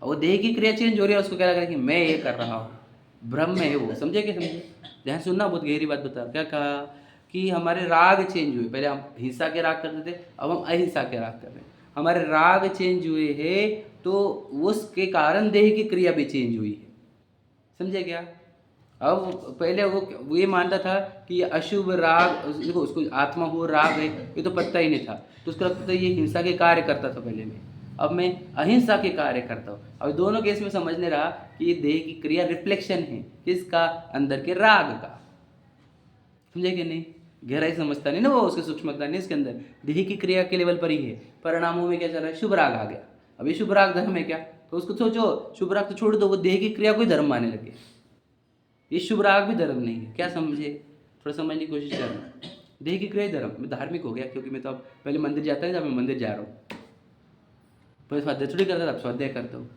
[SPEAKER 1] वो देह की क्रिया चेंज हो रही है, उसको क्या लग रहा है कि मैं ये कर रहा हूँ, ब्रह्म है वो, समझे कि समझे। ध्यान सुनना, बहुत गहरी बात बता। क्या कहा कि हमारे राग चेंज हुए, पहले हम हिंसा के राग करते थे, अब हम अहिंसा के राग कर रहे हैं। हमारे राग चेंज हुए हैं तो उसके कारण देह की क्रिया भी चेंज हुई है, समझे क्या। अब पहले वो ये मानता था कि ये अशुभ राग, देखो उसको आत्मा हो राग है ये तो पता ही नहीं था, तो उसको लगता था ये हिंसा के कार्य करता था पहले में, अब मैं अहिंसा के कार्य करता हूँ। अब दोनों केस में समझने रहा कि ये देह की क्रिया रिफ्लेक्शन है किसका, अंदर के राग का, समझे कि नहीं। गहराई समझता नहीं ना वो, उसकी सूक्ष्मता नहीं इसके अंदर, देह की क्रिया के लेवल पर ही है। परिणामों में क्या चल रहा है, शुभ राग आ गया। अब ये शुभ राग धर्म है क्या, तो उसको सोचो शुभ राग तो छोड़ दो, वो देह की क्रिया को ही धर्म मानने लगे। ये शुभ राग भी धर्म नहीं है, क्या समझे, थोड़ा समझने की कोशिश करना। देह की क्रिया ही धर्म, मैं धार्मिक हो गया क्योंकि मैं तो अब पहले मंदिर जाता है, जब मैं मंदिर जा रहा हूँ, पहले स्वाध्याय थोड़ी करता था, अब स्वाध्याय करता हूँ,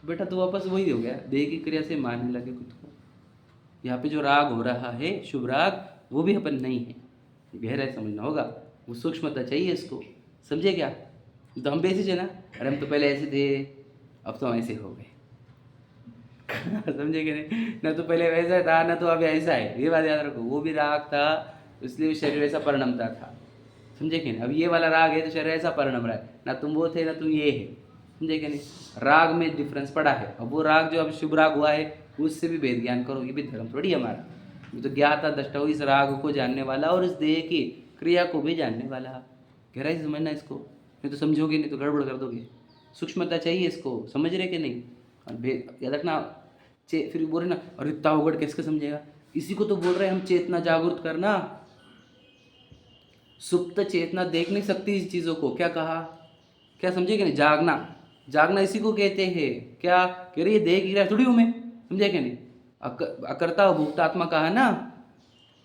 [SPEAKER 1] तो बेटा तो वापस वही हो गया, देह की क्रिया से मानने लगे खुद को। यहाँ पे जो राग हो रहा है शुभ राग, वो भी अपन नहीं है, गहराई समझना होगा, वो सूक्ष्मता चाहिए इसको, समझे क्या। तो हम बेसिस है ना, अरे हम तो पहले ऐसे थे, अब तो हम ऐसे हो गए समझे कि नहीं, ना तो पहले वैसा था ना तो अब ऐसा है, ये बात याद रखो। वो भी राग था इसलिए शरीर ऐसा परिणमता था, समझे कि नहीं। अब ये वाला राग है तो शरीर ऐसा परिणम रहा है, ना तुम वो थे ना तुम ये है, समझे कि नहीं। राग में डिफरेंस पड़ा है। अब वो राग जो अब शुभ राग हुआ है उससे भी वेद ज्ञान करो, ये भी धर्म थोड़ी हमारा। ये तो ज्ञाता दृष्टा हो, इस राग को जानने वाला और इस देह की क्रिया को भी जानने वाला। गहराई से समझना इसको, नहीं तो समझोगे नहीं तो गड़बड़ कर दोगे। सूक्ष्मता चाहिए इसको, समझ रहे कि नहीं। और याद रखना, फिर बोल रहे ना अरे इतना उगड़ किसके समझेगा, इसी को तो बोल रहे हैं हम, चेतना जागृत करना। सुप्त चेतना देख नहीं सकती इस चीज़ों को, क्या कहा, क्या समझे कि नहीं। जागना, जागना इसी को कहते हैं। क्या कह रही है, देह की क्रिया थोड़ी हूँ मैं, समझे कि नहीं। अकर्ता और भोक्ता आत्मा कहा ना,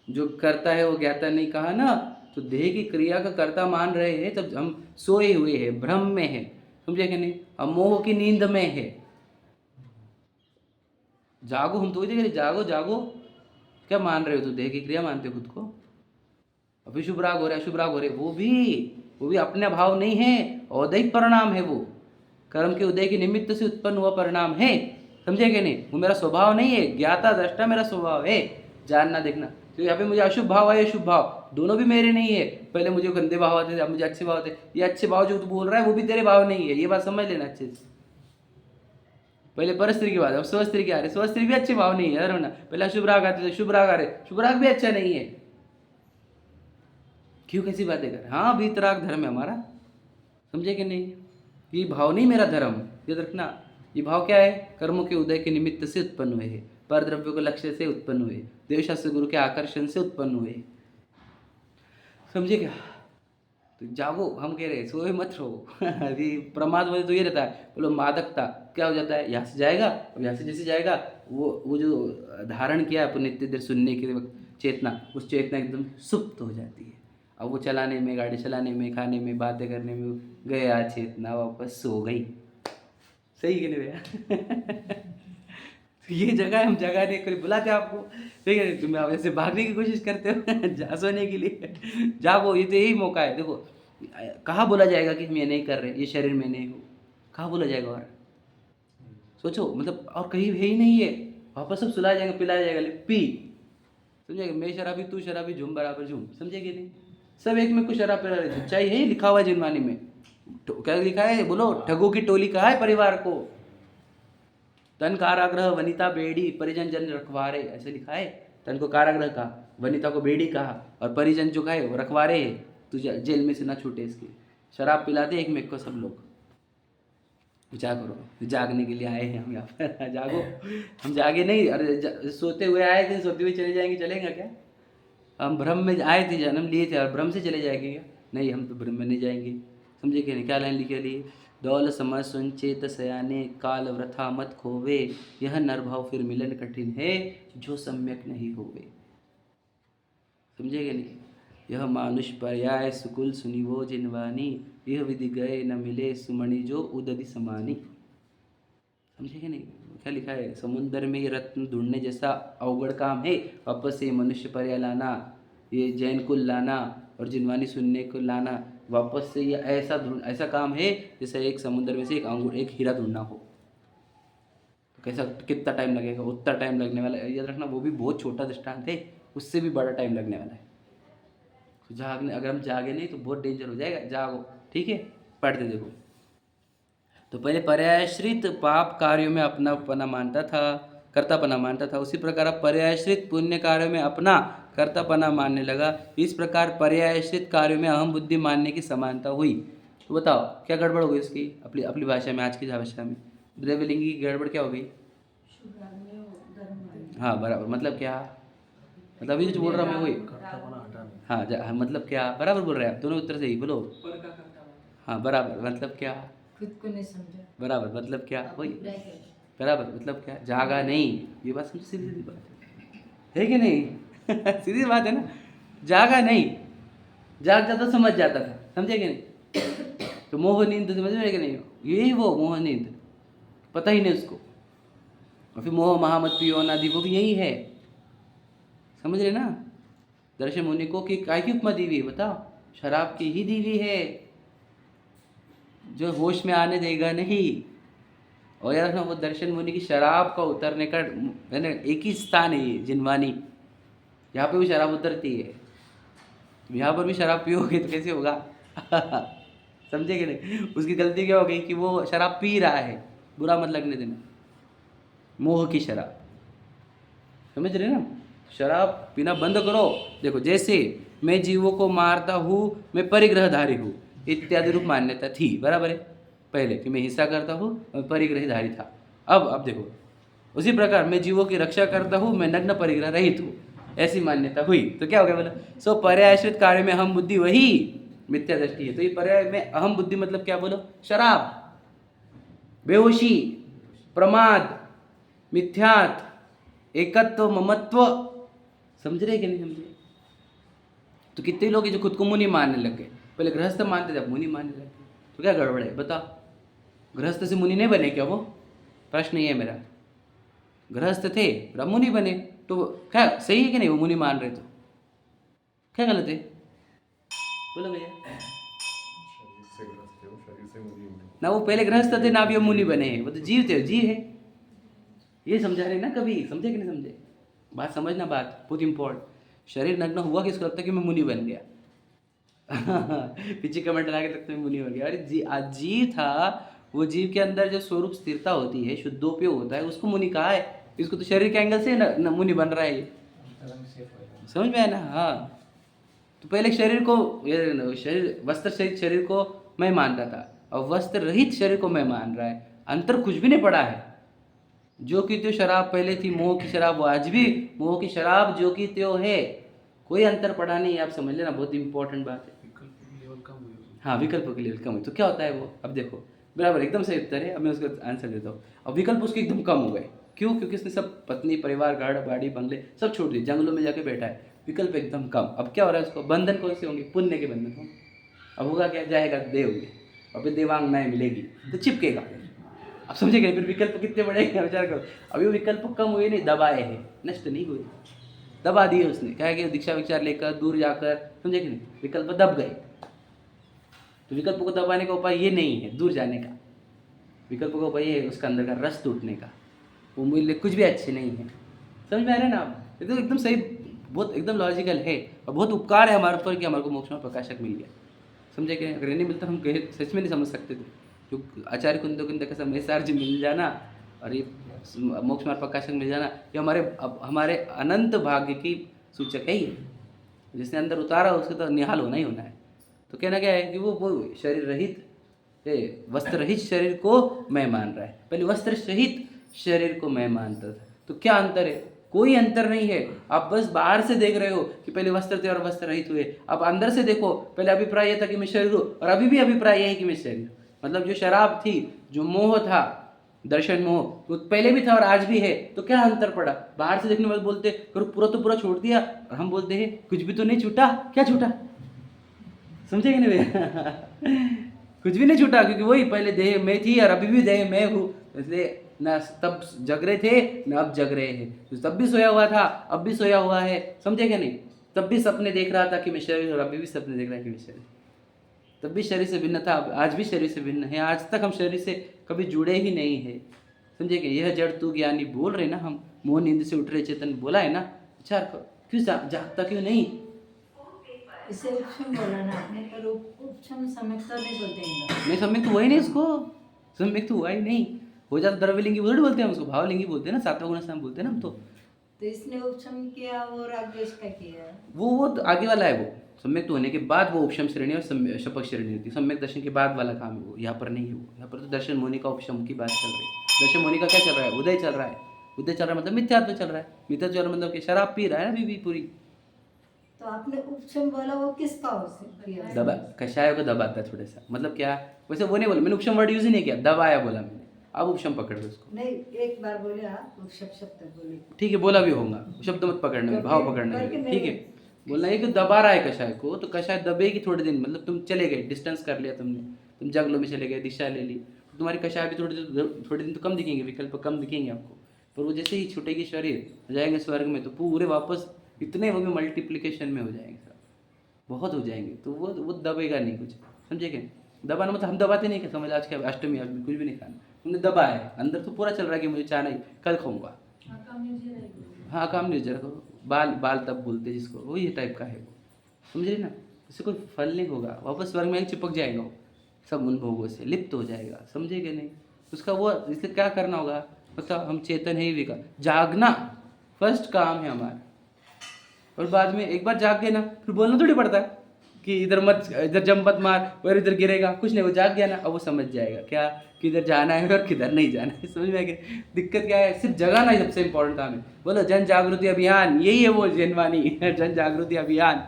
[SPEAKER 1] जो करता है वो ज्ञाता नहीं कहा ना, तो देह की क्रिया का कर्ता मान रहे हैं, तब हम सोए हुए हैं, भ्रम में है, समझे कि नहीं। हम मोह की नींद में है। जागो, हम तो वही देख, जागो जागो, क्या मान रहे हो, तो देह की क्रिया मानते हो खुद को। अभी शुभ राग हो रहा है, शुभ राग हो रहे, वो भी अपने भाव नहीं है, औदैहिक परिणाम है। वो कर्म के उदय के निमित्त से उत्पन्न हुआ परिणाम है, समझे कि नहीं। वो मेरा स्वभाव नहीं है, ज्ञाता दृष्टा मेरा स्वभाव है, जानना देखना। तो यहाँ पे मुझे अशुभ भाव आए, शुभ भाव दोनों भी मेरे नहीं है। पहले मुझे गंदे भाव आते थे, अब मुझे अच्छे भाव आते। ये अच्छे भाव जो तू बोल रहा है वो भी तेरे भाव नहीं है, ये बात समझ लेना अच्छे से। पहले पर स्त्री की बात, अब स्व स्त्री की आ रही, स्व स्त्री भी अच्छे भाव नहीं है ना। पहले अशुभ राग आते थे, शुभ राग आ रहे, शुभ राग भी अच्छा नहीं है। क्यों कैसी बातें कर, हाँ वीतराग धर्म है हमारा, समझे कि नहीं। ये भाव नहीं मेरा धर्म, याद रखना। ये भाव क्या है, कर्मों के उदय के निमित्त से उत्पन्न हुए हैं, पर द्रव्य को लक्ष्य से उत्पन्न हुए, देवशास्त्र गुरु के आकर्षण से उत्पन्न हुए, समझे क्या। तो जागो, हम कह रहे हैं सोए मत रहो अभी प्रमाद में तो ये रहता है, बोलो मादकता क्या हो जाता है, यहाँ से जाएगा, अब यहाँ से जैसे जाएगा वो जो धारण किया है अपने नित्य देर सुनने के वक्त चेतना, उस चेतना एकदम सुप्त हो जाती है। अब वो चलाने में, गाड़ी चलाने में, खाने में, बातें करने में गया चेतना, वापस सो गई। सही कि नहीं भैया ये जगह हम जगह नहीं, कोई बुलाते आपको, ठीक है, तुम आप ऐसे भागने की कोशिश करते हो जा सोने के लिए, जागो, ये तो यही मौका है। देखो कहाँ बोला जाएगा कि हम ये नहीं कर रहे, ये शरीर में नहीं हो, कहाँ बोला जाएगा। और सोचो, मतलब और कहीं है ही नहीं है, वापस सब सुलाया जाएगा, पिलाया जाएगा, पी, समझेगा। मैं शराबी तू शराबी, झूम बराबर झूम, समझेगी नहीं। सब एक में कुछ शराब पिला रहे थे, चाहिए ही लिखा हुआ है जिनवानी में, क्या लिखा है बोलो, ठगों की टोली कहा है परिवार को, तन कारागृह वनिता बेड़ी परिजन जन रखवारे, ऐसे लिखा है। तन को कारागृह कहा, वनिता को बेड़ी कहा, और परिजन जो कहे वो रखवारे है, तू जेल में से ना छूटे इसके। शराब पिलाते एक में को सब लोग। विचार करो, जागने के लिए आए हैं हम यहाँ पर जागो, हम जागे नहीं, अरे सोते हुए आए थे, सोते हुए चले जाएंगे, चलेगा क्या। हम भ्रम में आए थे, जन्म लिए थे, और भ्रम से चले जाएंगे क्या, नहीं, हम तो भ्रम में नहीं जाएंगे, समझे कि नहीं। क्या लाइन लिखे लिए, दौल समझ सुन चेत सयाने, काल व्रथा मत खोवे, यह नरभाव फिर मिलन कठिन है, जो सम्यक नहीं होवे, समझे कि नहीं। यह मानुष पर्याय सुकुल सुनिवो जिनवानी, यह विधि गए न मिले सुमणि जो उदधि समानी, समझे कि नहीं। क्या लिखा है, समुद्र में ये रत्न ढूंढने जैसा अवगढ़ काम है, वापस से मनुष्य पर्याय लाना, ये जैन कुल लाना और जिनवानी सुनने को लाना, वापस से ये ऐसा काम है जैसे एक समुद्र में से एक हीरा ढूंढना हो। तो कैसा, कितना टाइम लगेगा, उतना टाइम लगने वाला है, याद रखना। वो भी बहुत छोटा दृष्टांत है, उससे भी बड़ा टाइम लगने वाला है। तो जागने, अगर हम जागे नहीं तो बहुत डेंजर हो जाएगा। जागो, ठीक है, पढ़ते देखो। तो पहले पर्यायश्रित पाप कार्यों में अपनापना मानता था, कर्तापना मानता था, उसी प्रकार अब पर्यायश्रित पुण्य कार्यों में अपना कर्तापना मानने लगा। इस प्रकार पर्यायश्रित कार्यों में अहम बुद्धि मानने की समानता हुई। तो बताओ क्या गड़बड़ हो गई इसकी, अपनी भाषा में, आज की भाषा में द्रव्यलिंगी की गड़बड़ क्या हो गई। हाँ बराबर, मतलब क्या, मतलब अभी जो बोल रहा मैं वही,
[SPEAKER 3] कर्तापना हटाना।
[SPEAKER 1] हाँ मतलब क्या, बराबर बोल रहे हैं आप, दोनों उत्तर सही बोलो।
[SPEAKER 3] पर का करता है
[SPEAKER 1] हाँ बराबर मतलब क्या,
[SPEAKER 2] खुद को नहीं समझा।
[SPEAKER 1] बराबर मतलब क्या, वही
[SPEAKER 2] अभिप्राय क्या?
[SPEAKER 1] बराबर मतलब क्या, जागा नहीं। ये बात समझो, सीधी सीधी बात है कि नहीं? सीधी बात है ना, जागा नहीं, जाग जाता समझ जाता था, समझे कि नहीं? तो मोह नींद समझ में कि नहीं, यही वो मोह नींद, पता ही नहीं उसको। और फिर मोह महामत पियो नादि, वो भी यही है, समझ रहे ना? दर्शन मुनि को कि काय की उपमा दी हुई है बताओ, शराब की ही दी हुई है, जो होश में आने देगा नहीं। और यार ना वो दर्शन मुनि की शराब का उतरने का मैंने एक ही स्थान है ये जिनवानी, यहाँ पे भी शराब उतरती है। तुम यहाँ पर भी शराब पियोगे तो कैसे होगा? समझे कि नहीं? उसकी गलती क्या हो गई कि वो शराब पी रहा है, बुरा मत लगने देना, मोह की शराब, समझ रहे ना? शराब पीना बंद करो। देखो जैसे मैं जीवों को मारता हूँ, मैं परिग्रहधारी हूँ, इत्यादि रूप मान्यता थी, बराबर है, पहले कि मैं हिंसा करता हूँ, मैं परिग्रहधारी था। अब देखो उसी प्रकार मैं जीवों की रक्षा करता हूँ, मैं नग्न परिग्रह रहित हूँ, ऐसी मान्यता हुई तो क्या हो गया बोला? सो पर्यायश्रित कार्य में अहम बुद्धि वही मिथ्या दृष्टि है। तो ये पर्याय में अहम बुद्धि मतलब क्या बोलो? शराब, बेहोशी, प्रमाद, मिथ्यात्व, एकत्व, ममत्व, समझ रहे कि नहीं समझे? तो कितने लोग हैं जो खुद को मुनि मानने लग गए, पहले गृहस्थ मानते थे अब मुनि मानने लग गए, तो क्या गड़बड़ है बताओ? गृहस्थ से मुनि नहीं बने क्या वो? प्रश्न ये है मेरा। गृहस्थ थे अब मुनि बने, तो क्या सही है कि नहीं? वो मुनि मान रहे तो क्या गलत है? बोलो भैया। ना वो पहले गृहस्थ थे ना भी वो मुनि बने हैं, वो तो जीव थे, जीव है, ये समझा रहे ना? कभी समझे कि नहीं समझे? बात समझना, बात बहुत इंपॉर्टेंट। शरीर नग्न हुआ किसको लगता है कि मैं मुनि बन गया? पीछे कमेंट लगा के लगता है मुनि बन गया। अरे आज जीव था, वो जीव के अंदर जो स्वरूप स्थिरता होती है, शुद्धोपयोग होता है, उसको मुनि कहा है। इसको तो शरीर के एंगल से न मुनि बन रहा है ये, समझ में आया ना? हाँ, तो पहले शरीर को, शरीर वस्त्र सहित शरीर को मैं मानता था, और वस्त्र रहित शरीर को मैं मान रहा है, अंतर कुछ भी नहीं पड़ा है। जो कि त्यो शराब पहले थी मोह की शराब, वो आज भी मोह की शराब जो कि त्यो है, कोई अंतर पड़ा नहीं है, आप समझ लेना, बहुत इंपॉर्टेंट बात है।
[SPEAKER 3] विकल्प की लेवल कम हुई।
[SPEAKER 1] हाँ, विकल्प की लेवल कम हुई तो क्या होता है वो? अब देखो बराबर एकदम सही उत्तर है, अब मैं उसका आंसर देता हूँ। अब विकल्प उसके एकदम कम हो गए, क्यों? क्योंकि उसने सब पत्नी, परिवार, घर, बाड़ी, बंगले सब छोड़ दिए, जंगलों में जाके बैठा है, विकल्प एकदम कम। अब क्या हो रहा है उसको? बंधन कौन से होंगे? पुण्य के बंधन होंगे। अब होगा क्या? जाएगा देव में, और फिर देवांगनाएं मिलेगी तो चिपकेगा। अब समझेगा? फिर विकल्प कितने बढ़ेंगे विचार करो। अभी वो विकल्प कम हुए नहीं, दबाए हैं, नष्ट नहीं हुए, दबा दिए उसने। क्या है कि दीक्षा विचार लेकर दूर जाकर, समझे कि नहीं, विकल्प दब गए। तो विकल्प को दबाने का उपाय ये नहीं है दूर जाने का, विकल्प का उपाय है उसका अंदर का रस टूटने का। वो मूल्य कुछ भी अच्छे नहीं है, समझ में आ रहा है ना आप? ये तो एकदम सही, बहुत एकदम लॉजिकल है, और बहुत उपकार है हमारे ऊपर कि हमारे को मोक्ष में प्रकाशक मिल गया, समझे कि अगर नहीं मिलता हम कहे सच में नहीं समझ सकते थे। जो आचार्य कुंद का समय सार जी मिल जाना और ये मोक्ष मार्ग प्रकाशक मिल जाना, ये हमारे अनंत भाग्य की सूचक है। ये जिसने अंदर उतारा उसको तो निहाल होना ही होना है। तो कहना क्या है कि वो शरीर रहित, वस्त्र रहित शरीर को मैं मान रहा है, पहले वस्त्र सहित शरीर को मैं मानता था। तो क्या अंतर है? कोई अंतर नहीं है। आप बस बाहर से देख रहे हो कि पहले वस्त्र थे और वस्त्र रहित हुए। आप अंदर से देखो, पहले अभिप्राय यह था कि मैं शरीर हूँ, और अभी भी अभिप्राय यह है कि मैं शरीर। मतलब जो शराब थी, जो मोह था, दर्शन मोह, तो पहले भी था और आज भी है। तो क्या अंतर पड़ा? बाहर से देखने वाले बोलते करो पूरा तो पूरा छोड़ दिया, और हम बोलते हैं कुछ भी तो नहीं छूटा। क्या छूटा? समझे कि नहीं भैया? कुछ भी नहीं छूटा, क्योंकि वही पहले देह में थी और अभी भी देह में हूँ। इसलिए ना तब जग रहे थे ना अब जग रहे हैं। तो तब भी सोया हुआ था, अब भी सोया हुआ है, समझे क्या नहीं? तब भी सपने देख रहा था कि मैं शरीर, और अभी भी सपने देख रहा है कि मैं शरीर। तब भी शरीर से भिन्न था, आज भी शरीर से भिन्न है। आज तक हम शरीर से कभी जुड़े ही नहीं है, समझे कि यह जड़ तू ज्ञानी बोल रहे ना हम, मोह नींद से उठ रहे चेतन बोला है ना। विचार करो, क्यों जागता क्यों नहीं?
[SPEAKER 2] इसे उपशम बोला ना आपने, पर उपशम सम्यक्ता नहीं बोलते हैं।
[SPEAKER 1] नहीं, सम्यक तो हुआ ही नहीं उसको, सम्यक तो हुआ ही नहीं। हो जाता द्रव्यलिंगी उलट बोलते हैं हम उसको, भावलिंगी बोलते हैं ना, सातवा गुण से बोलते हैं ना हम तो
[SPEAKER 2] इसने उपशम किया और आदेश का किया,
[SPEAKER 1] वो तो आगे वाला है। वो सम्यक तो होने के बाद वो उपशम श्रेणी और शपथ श्रेणी होती है। सम्यक दर्शन के बाद वाला काम है वो, यहाँ पर नहीं है वो। यहाँ पर तो दर्शन मुनि का उपशम की बात चल रही है। दर्शन मुनि का क्या चल रहा है? उदय चल रहा है। उदय चल रहा है मतलब मिथ्यात्व चल रहा है। मिथ्यात्व चल रहा है मतलब कि शराब पी रहा है ना अभी भी पूरी।
[SPEAKER 2] तो तो आपने उपशम बोला, वो किसका हो किया?
[SPEAKER 1] दबा, कषाय को दबाता है थोड़ा सा, मतलब क्या, वैसे वो नहीं बोला मैंने, उपशम वर्ड यूज ही नहीं किया, दबाया बोला मैंने। अब उपशम पकड़ लो उसको।
[SPEAKER 2] नहीं, एक बार बोले आप उपशम शब्द बोले।
[SPEAKER 1] ठीक है, बोला भी होगा, शब्द मत पकड़ने में, भाव पकड़ने में, ठीक है। बोलना है कि दबा रहा है कषाय को, तो कषाय दबेगी थोड़े दिन, मतलब तुम चले गए, डिस्टेंस कर लिया तुमने, तुम जंगलों में चले गए, दिशा ले ली, तो तुम्हारी कषाय भी थोड़े दिन तो कम दिखेंगे, विकल्प कम दिखेंगे आपको, पर वो जैसे ही छूटेगी शरीर, हो जाएंगे स्वर्ग में, तो पूरे वापस इतने वो मल्टीप्लिकेशन में हो जाएंगे सब, बहुत हो जाएंगे, तो वो दबेगा नहीं कुछ, समझे क्या? दबाना मतलब हम दबाते नहीं, क्या समझ, आज क्या अष्टमी आज कुछ भी नहीं खाना, तुमने दबाया है, अंदर तो पूरा चल रहा है कि मुझे चाह नहीं, कल खाऊंगा। हाँ, काम नहीं जरा करो, बाल तब बोलते जिसको, वो ये टाइप का है वो, समझे ना? इससे कोई फल नहीं होगा, वापस स्वर्ग में चिपक जाएगा वो, सब उन भोगों से लिप्त हो जाएगा, समझेगे नहीं? उसका वो, इसलिए क्या करना होगा, मतलब हम चेतन है ही विकार, जागना फर्स्ट काम है हमारा, और बाद में एक बार जाग गए ना, फिर बोलना थोड़ी पड़ता है कि इधर मत, इधर जंप मत मार और इधर गिरेगा, कुछ नहीं, वो जाग गया ना, अब वो समझ जाएगा क्या किधर जाना है और किधर नहीं जाना है, समझ में आ गया? दिक्कत क्या है, सिर्फ जगाना ही सबसे इंपॉर्टेंट काम है। बोलो जन जागृति अभियान, यही है वो जिनवानी जन जागृति अभियान,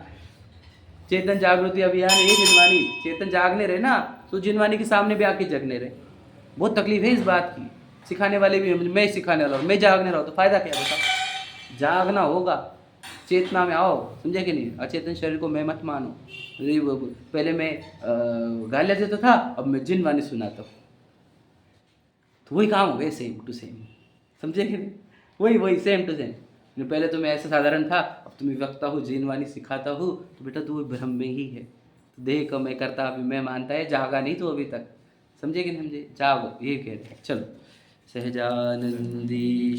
[SPEAKER 1] चेतन जागृति अभियान, यही जिनवानी, चेतन जागने रहे ना, तो जिनवानी के सामने भी आके जगने रहे। बहुत तकलीफ है इस बात की, सिखाने वाले भी, मैं सिखाने वाला हूँ, मैं जागने रहा हूँ, तो फायदा क्या होता? जागना होगा, चेतना में आओ, समझे कि नहीं? अचेतन शरीर को मैं मत मानो। पहले मैं गालियाँ देता था, अब मैं जिनवानी सुनाता हूँ, तो वही काम हो गए, सेम टू सेम, समझे कि नहीं? वही सेम टू सेम। पहले तो मैं ऐसा साधारण था, अब तो मैं वक्ता हूँ, जिनवानी सिखाता हूँ, तो बेटा तू भ्रम में ही है, तो देह का मैं करता, अभी मैं मानता है, जागा नहीं तो अभी तक, समझे कि नहीं समझे? जागो, ये कह रहे हैं। चलो, सहजानंदी